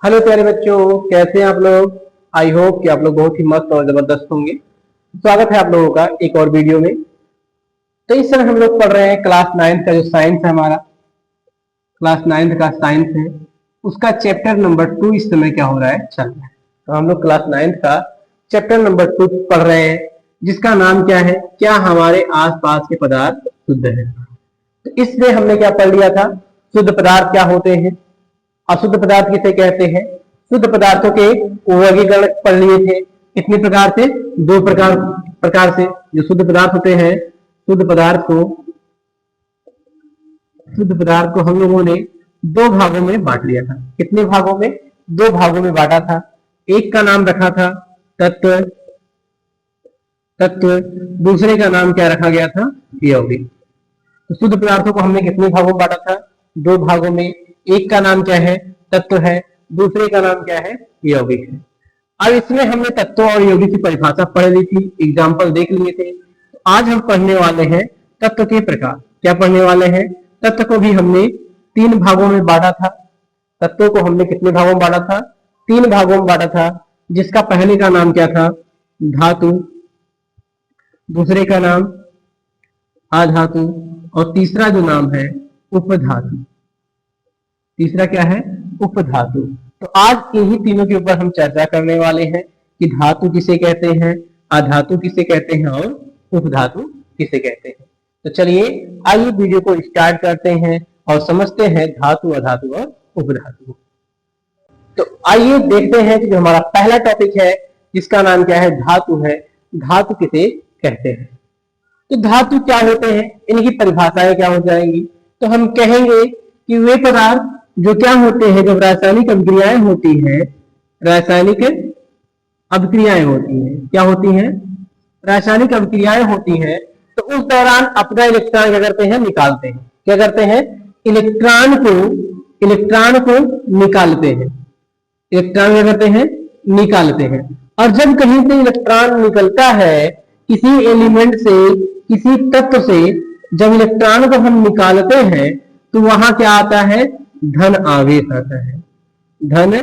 Hello प्यारे बच्चों, कैसे हैं आप लोग। आई होप कि आप लोग बहुत ही मस्त और जबरदस्त होंगे। स्वागत है आप लोगों का एक और वीडियो में। तो इस समय हम लोग पढ़ रहे हैं क्लास 9 का जो साइंस है, हमारा क्लास 9 का साइंस है, उसका चैप्टर नंबर 2 इस समय क्या हो रहा है, चल रहा है। तो हम लोग क्लास 9 का चैप्टर नंबर 2 पढ़ रहे हैं, जिसका नाम क्या है, क्या हमारे आसपास के पदार्थ शुद्ध है। तो इसमें हमने क्या पढ़ लिया था, शुद्ध पदार्थ क्या होते हैं, अशुद्ध पदार्थ किसे कहते हैं। शुद्ध पदार्थों के वर्गीकरण पढ़ लिए थे। कितने प्रकार से, दो प्रकार से जो शुद्ध पदार्थ होते हैं। शुद्ध पदार्थ को हम लोगों ने दो भागों में बांट लिया था। कितने भागों में, दो भागों में बांटा था। एक का नाम रखा था तत्व, दूसरे का नाम क्या रखा गया था, यौगिक। तो शुद्ध पदार्थों को हमने कितने भागों में बांटा था, दो भागों में। एक का नाम क्या है, तत्व है, दूसरे का नाम क्या है, यौगिक है। अब इसमें हमने तत्व और यौगिक की परिभाषा पढ़ ली थी, एग्जाम्पल देख लिए थे। तो आज हम पढ़ने वाले हैं तत्व के प्रकार। क्या पढ़ने वाले हैं, तत्व को भी हमने तीन भागों में बांटा था। तत्वों को हमने कितने भागों में बांटा था, तीन भागों में बांटा था। जिसका पहले का नाम क्या था, धातु, दूसरे का नाम अधातु, और तीसरा जो नाम है उपधातु। तीसरा क्या है, उपधातु। तो आज इन्हीं तीनों के ऊपर हम चर्चा करने वाले हैं कि धातु किसे कहते हैं, अधातु किसे कहते हैं और उपधातु किसे कहते हैं। तो चलिए आइए वीडियो को स्टार्ट करते हैं और समझते हैं धातु, अधातु और उपधातु। तो आइए देखते हैं कि जो हमारा पहला टॉपिक है, जिसका नाम क्या है, धातु है। धातु किसे कहते हैं। तो धातु क्या होते हैं, इनकी परिभाषाएं क्या हो जाएंगी। तो हम कहेंगे कि वे पदार्थ जो क्या होते हैं, जब रासायनिक अभिक्रियाएं होती हैं, रासायनिक अभिक्रियाएं होती हैं, क्या होती हैं, रासायनिक अभिक्रियाएं होती हैं, तो उस दौरान अपना इलेक्ट्रॉन क्या करते हैं, निकालते हैं। क्या करते हैं, इलेक्ट्रॉन को निकालते हैं। इलेक्ट्रॉन क्या करते हैं, निकालते हैं। और जब कहीं से इलेक्ट्रॉन निकलता है, किसी एलिमेंट से, किसी तत्व से जब इलेक्ट्रॉन को हम निकालते हैं, तो वहां क्या आता है, धन आवेश आता है। धन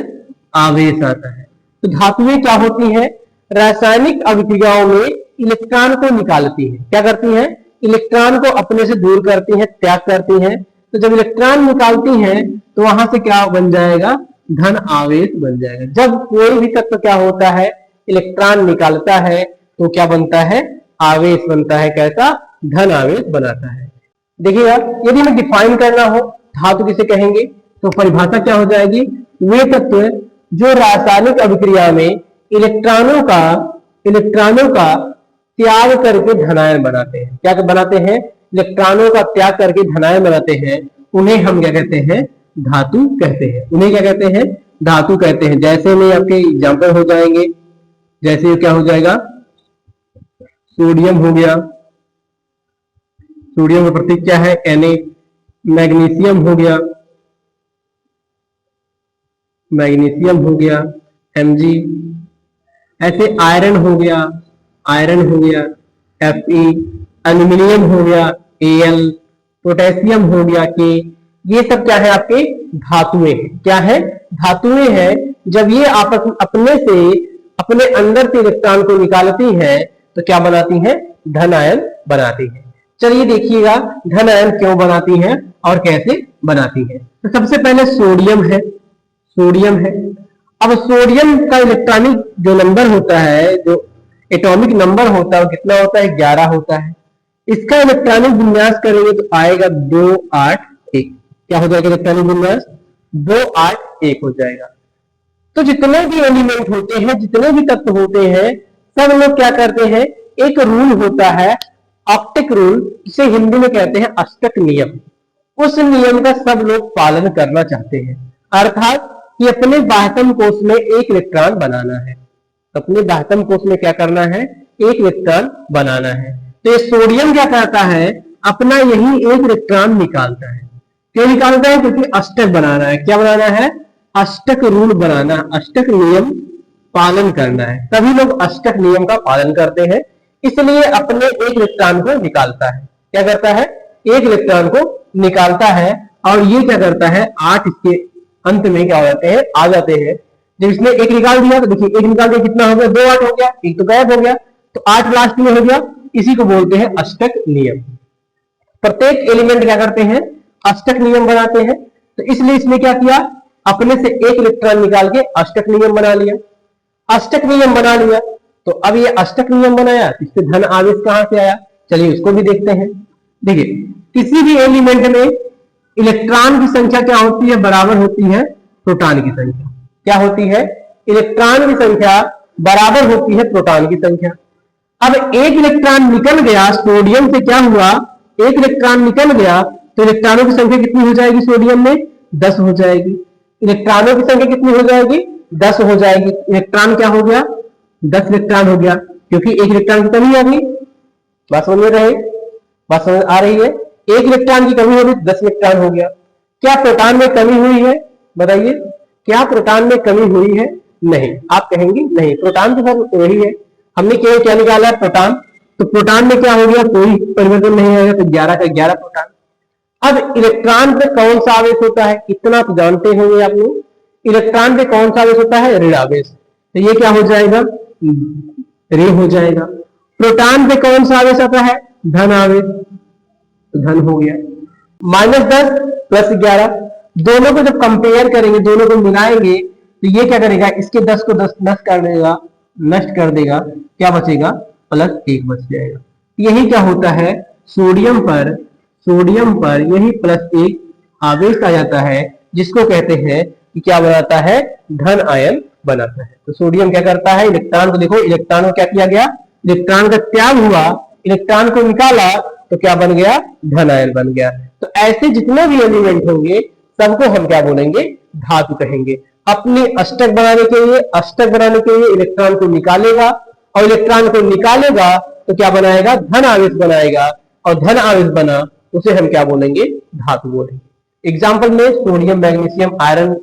आवेश आता है। तो धातुएं क्या होती हैं, रासायनिक अभिक्रियाओं में इलेक्ट्रॉन को निकालती है। क्या करती हैं, इलेक्ट्रॉन को अपने से दूर करती हैं, त्याग करती हैं। तो जब इलेक्ट्रॉन निकालती हैं, तो वहां से क्या बन जाएगा, धन आवेश बन जाएगा। जब कोई भी तत्व क्या होता है, इलेक्ट्रॉन निकालता है, तो क्या बनता है, आवेश बनता है। कैसा, धन आवेश बनाता है। देखिएगा, यदि हमें डिफाइन करना हो धातु किसे कहेंगे, तो परिभाषा क्या हो जाएगी, वे तत्व जो रासायनिक अभिक्रिया में इलेक्ट्रॉनों का त्याग करके धनायन बनाते हैं। क्या बनाते हैं, इलेक्ट्रॉनों का त्याग करके धनायन बनाते हैं, उन्हें हम क्या कहते हैं, धातु कहते हैं। उन्हें क्या कहते हैं, धातु कहते हैं। जैसे में आपके एग्जाम्पल हो जाएंगे, जैसे क्या हो जाएगा, सोडियम हो गया, सोडियम का प्रतीक क्या है, Na। मैग्नीशियम हो गया, Mg। ऐसे आयरन हो गया, Fe। एल्यूमिनियम हो गया, Al। पोटेशियम हो गया, K। ये सब क्या है, आपके धातुएं हैं। क्या है, धातुएं हैं। जब ये आपस अपने अंदर से इलेक्ट्रॉन को निकालती हैं, तो क्या बनाती हैं, धन आयन बनाती हैं। चलिए देखिएगा धन आयन क्यों बनाती हैं और कैसे बनाती हैं। तो सबसे पहले सोडियम है। अब सोडियम का इलेक्ट्रॉनिक जो नंबर होता है, जो एटॉमिक नंबर होता है, वो कितना होता है, 11 होता है। इसका इलेक्ट्रॉनिक विन्यास करेंगे तो आएगा 281। क्या हो जाएगा, इलेक्ट्रॉनिक विन्यास 281 हो जाएगा। तो जितने भी एलिमेंट होते हैं, जितने भी तत्व होते हैं, सब लोग क्या करते हैं, एक रूल होता है, ऑप्टिक रूल, जिसे हिंदी में कहते हैं अष्टक नियम। उस नियम का सब लोग पालन करना चाहते हैं, अर्थात कि अपने बाह्यतम कोश में एक इलेक्ट्रॉन बनाना है। अपने बाह्यतम कोश में क्या करना है, एक इलेक्ट्रॉन बनाना है। तो ये सोडियम क्या करता है, अपना यही एक इलेक्ट्रॉन निकालता है। क्यों निकालता है, क्योंकि अष्टक बनाना है। क्या बनाना है, अष्टक रूल बनाना, अष्टक नियम पालन करना है। सभी लोग अष्टक नियम का पालन करते हैं, इसलिए अपने एक इलेक्ट्रॉन को निकालता है। क्या करता है, एक इलेक्ट्रॉन को निकालता है। और ये क्या करता है, अंत में क्या हो जाते हैं, आ जाते हैं। जब इसने एक निकाल दिया तो देखिए एक निकाल दिया कितना हो गया, 2 8 हो गया, एक तो गायब हो गया, तो 8 लास्ट में हो गया। इसी को बोलते हैं अष्टक नियम। प्रत्येक एलिमेंट क्या करते हैं, अष्टक नियम बनाते हैं। तो इसलिए इसने क्या किया, अपने से एक इलेक्ट्रॉन निकाल के अष्टक नियम बना लिया। अष्टक नियम बना लिया तो अब ये अष्टक नियम बनाया, इससे धन आवेश कहां से आया, चलिए उसको भी देखते हैं। देखिए किसी भी एलिमेंट में इलेक्ट्रॉन की संख्या क्या होती है, बराबर होती है प्रोटॉन की संख्या। क्या होती है, इलेक्ट्रॉन की संख्या बराबर होती है प्रोटॉन की संख्या। अब एक इलेक्ट्रॉन निकल गया सोडियम से, क्या हुआ, एक इलेक्ट्रॉन निकल गया तो इलेक्ट्रॉनों की संख्या कितनी हो जाएगी सोडियम में, 10 हो जाएगी। इलेक्ट्रॉनों की संख्या कितनी हो जाएगी, 10 हो जाएगी। इलेक्ट्रॉन क्या हो गया, 10 इलेक्ट्रॉन हो गया, क्योंकि एक इलेक्ट्रॉन की कमी आ गई। बात समझ में रहे, बात समझ आ रही है, एक इलेक्ट्रॉन की कमी हो गई, 10 इलेक्ट्रॉन हो गया। क्या प्रोटॉन में कमी हुई है, बताइए, क्या प्रोटॉन में कमी हुई है, नहीं। आप कहेंगे नहीं, प्रोटॉन तो सब वही है, हमने केवल क्या निकाला है, प्रोटॉन। तो प्रोटॉन में क्या हो गया, कोई परिवर्तन नहीं आएगा, तो 11 का 11 प्रोटॉन। अब इलेक्ट्रॉन पे कौन सा आवेश होता है, इतना तो जानते होंगे आप लोग, इलेक्ट्रॉन पे कौन सा आवेश होता है, ऋण आवेश। तो ये क्या हो जाएगा, ऋण हो जाएगा। प्रोटॉन पे कौन सा आवेश आता है, धन आवेश, तो धन हो गया। -10 + 11, दोनों को जब कंपेयर करेंगे, दोनों को मिलाएंगे, तो ये क्या करेगा, इसके 10 को 10 नष्ट कर देगा, क्या बचेगा, +1 बच जाएगा। यही क्या होता है, सोडियम पर यही +1 आवेश आ जाता है, जिसको कहते हैं कि क्या बनाता है, धन आयन बनाता है। तो सोडियम क्या करता है, इलेक्ट्रॉन को, देखो इलेक्ट्रॉन को क्या किया गया, इलेक्ट्रॉन का त्याग हुआ, इलेक्ट्रॉन को निकाला तो क्या बन गया, धन आयन बन गया। तो ऐसे जितने भी एलिमेंट होंगे सबको हम क्या बोलेंगे, धातु कहेंगे। अपने अष्टक बनाने के लिए इलेक्ट्रॉन को निकालेगा, और इलेक्ट्रॉन को निकालेगा तो क्या बनाएगा, धन आवेश बनाएगा, और धन आवेश बना उसे हम क्या बोलेंगे, धातु बोलेंगे। एग्जाम्पल में sodium, magnesium, iron,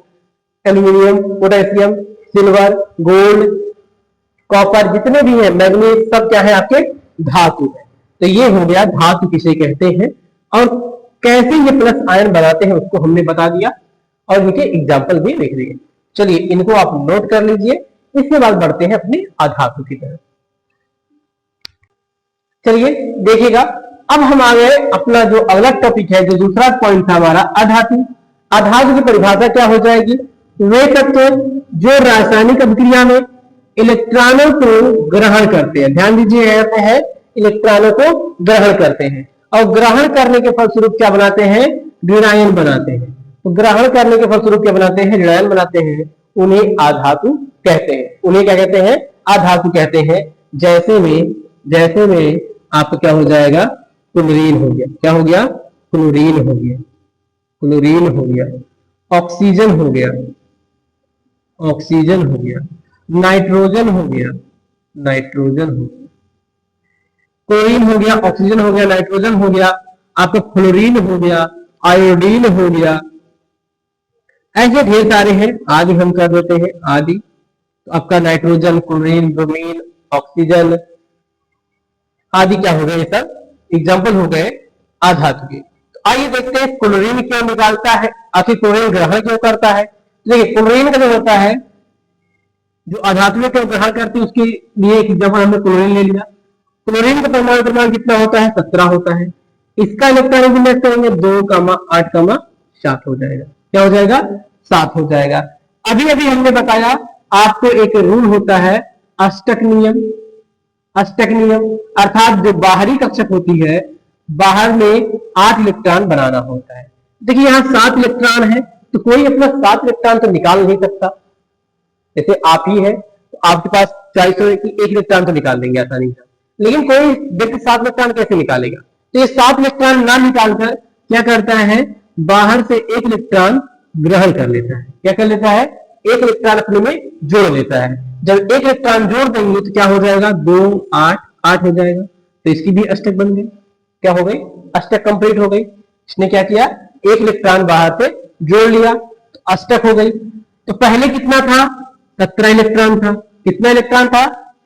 aluminium, potassium, silver, gold, copper, जितने भी हैं, मैग्नीज, सब क्या है, आपके धातु है। तो ये हो गया धातु किसे कहते हैं, और कैसे ये प्लस आयन बनाते हैं उसको हमने बता दिया, और इनके एग्जाम्पल भी लिख दिए। चलिए इनको आप नोट कर लीजिए, इसके बाद बढ़ते हैं अपने अधातु की तरफ। चलिए देखिएगा, अब हम आ गए अपना जो अगला टॉपिक है, जो दूसरा पॉइंट था हमारा, अधातु। अधातु की परिभाषा क्या हो जाएगी, वे तत्व जो रासायनिक अभिक्रिया में इलेक्ट्रॉनों को ग्रहण करते हैं। ध्यान दीजिए, यहाँ पे है इलेक्ट्रॉनों को ग्रहण करते हैं, और ग्रहण करने के फलस्वरूप क्या बनाते हैं, ऋणायन बनाते हैं। तो ग्रहण करने के फलस्वरूप क्या बनाते हैं, ऋणायन बनाते हैं, उन्हें अधातु कहते हैं। उन्हें क्या कहते हैं, अधातु कहते हैं। जैसे में आपका क्या हो जाएगा, क्लोरीन हो गया, क्या हो गया, क्लोरीन हो गया, ऑक्सीजन हो गया, नाइट्रोजन हो गया, क्लोरीन हो गया, ऑक्सीजन हो गया, नाइट्रोजन हो गया, आपका फ्लोरीन हो गया, आयोडीन हो गया, ऐसे ढेर सारे हैं, आदि हम कर देते हैं, आदि। तो आपका नाइट्रोजन, क्लोरीन, ब्रोमीन, ऑक्सीजन आदि क्या हो गए, ये सब एग्जाम्पल हो गए अधातु के। तो आइए देखते हैं क्लोरीन क्यों निकालता है, आखिर क्लोरीन ग्रहण क्यों करता है। देखिए क्लोरीन का जो होता है, जो अधातु में क्यों ग्रहण करती है, उसके लिए एक एग्जाम्पल हमने क्लोरीन ले लिया। क्लोरीन का परमाणु क्रमांक कितना होता है, 17 होता है। इसका इलेक्ट्रॉन विन्यास करेंगे 2,8,7 हो जाएगा, क्या हो जाएगा, 7 हो जाएगा। अभी हमने बताया आपको एक रूल होता है अष्टक नियम, अर्थात जो बाहरी कक्षक होती है, बाहर में 8 इलेक्ट्रॉन बनाना होता है। देखिए यहाँ 7 इलेक्ट्रॉन है, तो कोई अपना 7 इलेक्ट्रॉन तो निकाल नहीं सकता। जैसे आप ही है, तो आपके पास चॉइस हो कि 1 इलेक्ट्रॉन तो निकाल देंगे आसानी से, लेकिन कोई व्यक्ति 7 इलेक्ट्रॉन कैसे निकालेगा। तो ये 7 इलेक्ट्रॉन ना निकालकर क्या करता है, बाहर से 1 इलेक्ट्रॉन ग्रहण कर लेता है। क्या कर लेता है, 1 इलेक्ट्रॉन अपने में जोड़ लेता है। जब 1 इलेक्ट्रॉन जोड़ देंगे तो क्या हो जाएगा, 2 8 8 हो जाएगा। तो इसकी भी अष्टक बन गई, क्या हो गई, अष्टक कंप्लीट हो गई। इसने क्या किया, 1 इलेक्ट्रॉन बाहर से जोड़ लिया, तो अष्टक हो गई। तो पहले कितना था, 17 इलेक्ट्रॉन था। कितना इलेक्ट्रॉन था,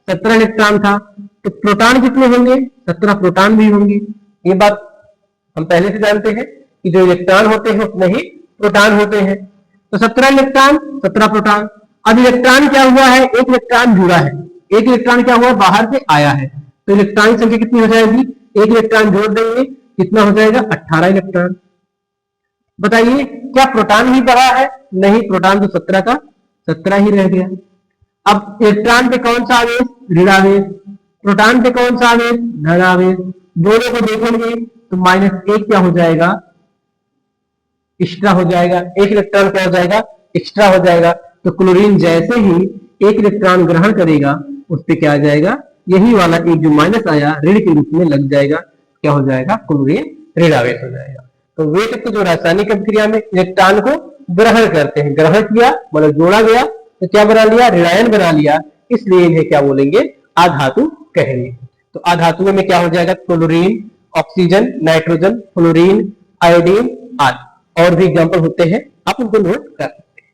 17 इलेक्ट्रॉन था। तो प्रोटॉन कितने होंगे, 17 प्रोटॉन भी होंगे। ये बात हम पहले से जानते हैं कि जो इलेक्ट्रॉन होते हैं उसमें ही प्रोटॉन होते हैं। तो 17 इलेक्ट्रॉन 17 प्रोटॉन। अब इलेक्ट्रॉन क्या हुआ है, एक इलेक्ट्रॉन जुड़ा है, एक इलेक्ट्रॉन क्या हुआ, बाहर से आया है, तो इलेक्ट्रॉन की संख्या कितनी हो जाएगी, एक इलेक्ट्रॉन जोड़ देंगे, कितना हो जाएगा, 18 इलेक्ट्रॉन। बताइए क्या प्रोटॉन ही बढ़ा है, नहीं, प्रोटॉन तो 17 का 17 ही रह गया। अब इलेक्ट्रॉन पे कौन सा आवेश, ऋणावेश, प्रोटॉन पे कौन सा आवेश, धनावेश, दोनों को देखेंगे तो -1 क्या हो जाएगा, एक्स्ट्रा हो जाएगा, एक इलेक्ट्रॉन क्या हो जाएगा, एक्स्ट्रा हो जाएगा। तो क्लोरीन जैसे ही एक इलेक्ट्रॉन ग्रहण करेगा उस पे क्या आ जाएगा, यही वाला एक जो माइनस आया ऋण के रूप में लग जाएगा, क्या हो जाएगा, क्लोरीन ऋणावेश हो जाएगा। तो वे तत्व जो रासायनिक अभिक्रिया में इलेक्ट्रॉन को ग्रहण करते हैं, ग्रहण किया मतलब जोड़ा गया तो क्या बना लिया, ऋणायन बना लिया, इसलिए इन्हें क्या बोलेंगे, अधातु कहेंगे। तो अधातुओं में क्या हो जाएगा, chlorine, oxygen, nitrogen, fluorine, iodine आदि, और भी एग्जाम्पल होते हैं, आप उनको नोट कर सकते हैं।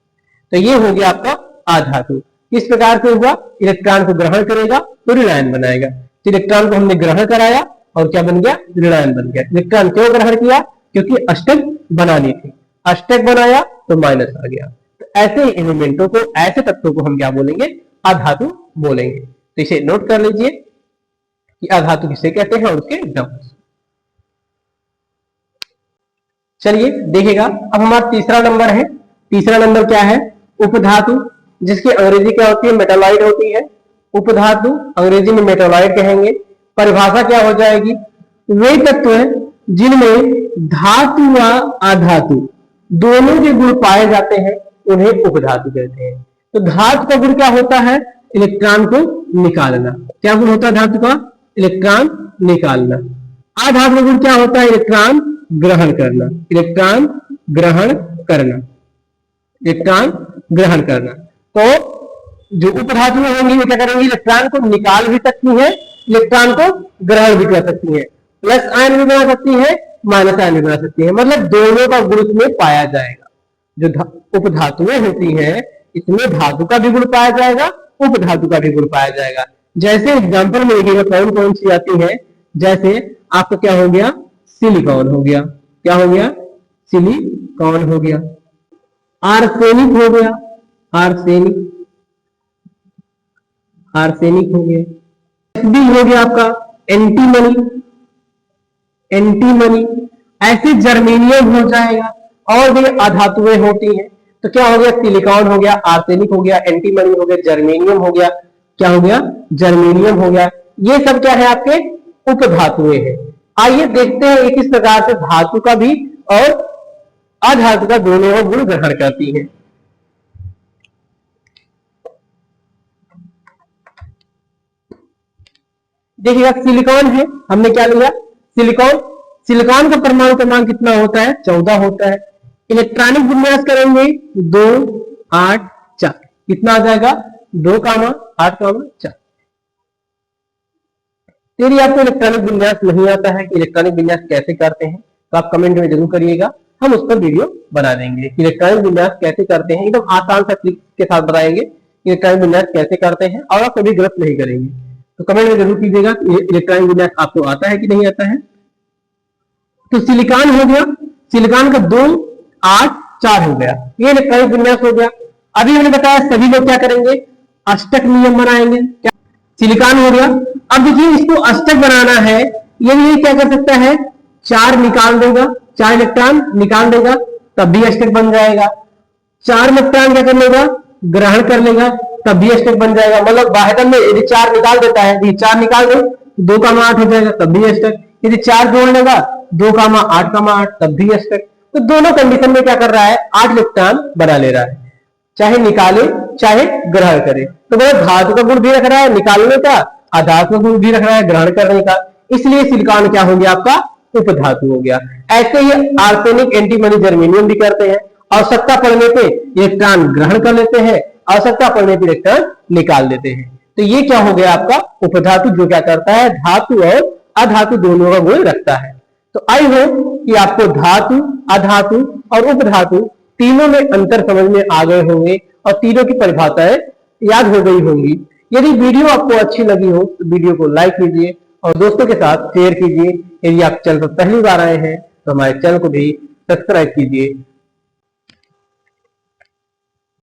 तो ये हो गया आपका अधातु। किस प्रकार से हुआ, इलेक्ट्रॉन को ग्रहण करेगा तो ऋणायन बनाएगा। तो इलेक्ट्रॉन को हमने ग्रहण कराया और क्या बन गया, ऋणायन बन गया। इलेक्ट्रॉन क्यों ग्रहण किया, क्योंकि अष्टक बनानी थी, अष्टक बनाया तो माइनस आ गया। तो ऐसे एलिमेंटों को, ऐसे तत्वों को हम क्या बोलेंगे, अधातु बोलेंगे। तो इसे नोट कर लीजिए कि अधातु किसे कहते हैं और उसके एग्जाम्पल्स। चलिए देखिएगा, अब हमारा तीसरा नंबर है। तीसरा नंबर क्या है, उपधातु, जिसकी अंग्रेजी क्या होती है, मेटालॉइड होती है। उपधातु अंग्रेजी में मेटालॉइड कहेंगे। परिभाषा क्या हो जाएगी, वे तत्व जिनमें धातु व अधातु दोनों के गुण पाए जाते हैं उन्हें उपधातु कहते हैं। तो धातु का गुण क्या होता है, इलेक्ट्रॉन को निकालना। क्या गुण होता है धातु का, इलेक्ट्रॉन निकालना। अधातु का गुण क्या होता है, इलेक्ट्रॉन ग्रहण करना, इलेक्ट्रॉन ग्रहण करना, इलेक्ट्रॉन ग्रहण करना। तो जो उपधातुएं होंगी वो क्या करेंगी, इलेक्ट्रॉन को निकाल भी सकती है, इलेक्ट्रॉन को ग्रहण भी कर सकती है, प्लस आयन भी बना सकती है, माइनस आयन भी बना सकती है, मतलब दोनों का गुण इसमें पाया जाएगा। जो उपधातुएं होती हैं इसमें धातु का भी गुण पाया जाएगा, उपधातु का भी गुण पाया जाएगा। जैसे एग्जाम्पल में देखिएगा कौन कौन सी आती है, जैसे आपका क्या हो गया, सिलिकॉन हो गया, क्या हो गया, सिलिकॉन हो गया, आर्सेनिक हो गया, आर्सेनिक, आर्सेनिक हो गया, एसबी हो गया आपका एंटीमनी, एंटीमनी, ऐसे जर्मेनियम हो जाएगा, और भी अधातुएं होती हैं। तो क्या हो गया, सिलिकॉन हो गया, आर्सेनिक हो गया, एंटीमनी हो गया, जर्मेनियम हो गया, क्या हो गया, जर्मेनियम हो गया। ये सब क्या है, आपके उपधातुएं हैं। आइए देखते हैं एक इस प्रकार से धातु का भी और अधातु का दोनों का गुण ग्रहण करती है। देखिएगा सिलिकॉन है, हमने क्या लिया, सिलिकॉन, सिलिकॉन का परमाणु क्रमांक कितना होता है, 14 होता है। इलेक्ट्रॉनिक विन्यास करेंगे 2 8 4, कितना आ जाएगा, 2, 8, 4। यदि आपको इलेक्ट्रॉनिक विन्यास नहीं आता है कि इलेक्ट्रॉनिक विन्यास कैसे करते हैं तो आप कमेंट में जरूर करिएगा, हम उस पर वीडियो बना देंगे। इलेक्ट्रॉनिक विन्यास कैसे करते हैं, एकदम आसान सा ट्रिक के साथ बताएंगे इलेक्ट्रॉनिक विन्यास कैसे करते हैं, और आप कभी गलत नहीं करेंगे। तो कमेंट में जरूर कीजिएगा इलेक्ट्रॉनिक विन्यास आपको आता है कि नहीं आता है। तो सिलिकॉन हो गया, सिलिकॉन का 2 8 4 हो गया, ये इलेक्ट्रॉनिक विन्यास हो गया। अभी हमने बताया सभी लोग क्या करेंगे, अष्टक नियम बनाएंगे। क्या, सिलिकॉन हो गया। अब देखिए इसको अष्टक बनाना है, ये क्या कर सकता है, 4 निकाल देगा, 4 इलेक्ट्रॉन निकाल देगा, तब भी अष्टक बन जाएगा। 4 इलेक्ट्रॉन क्या कर लेगा, ग्रहण कर लेगा, तब भी अष्टक बन जाएगा। मतलब वाहिदन में यदि 4 निकाल देता है, यदि 4 निकाल दे 2, 8 हो जाएगा, तब भी अष्टक। यदि 4 जोड़ लेगा 2, 8, 8, तब भी अष्टक। तो दोनों कंडीशन में क्या कर रहा है, 8 इलेक्ट्रॉन बना ले रहा है, चाहे निकाले चाहे ग्रहण करे। तो वह धातु का गुण भी रख रहा है निकालने का, अधातु का गुण भी रख रहा है ग्रहण करने का, इसलिए सिलिकॉन क्या हो गया, आपका उपधातु हो गया। ऐसे ही आर्सेनिक, एंटीमनी, जर्मेनियम भी करते हैं। आवश्यकता पड़ने पे इलेक्ट्रॉन ग्रहण कर लेते हैं, आवश्यकता पड़ने पे इलेक्ट्रॉन निकाल देते हैं। तो ये क्या हो गया आपका उपधातु, जो क्या करता है, धातु और अधातु दोनों का गुण रखता है। तो आई होप कि आपको धातु, अधातु और उपधातु तीनों में अंतर समझ में आ गए होंगे और तीनों की परिभाषाएं याद हो गई होंगी। यदि वीडियो आपको अच्छी लगी हो तो वीडियो को लाइक कीजिए और दोस्तों के साथ शेयर कीजिए। यदि आप चैनल पर पहली बार आए हैं तो हमारे चैनल को भी सब्सक्राइब कीजिए।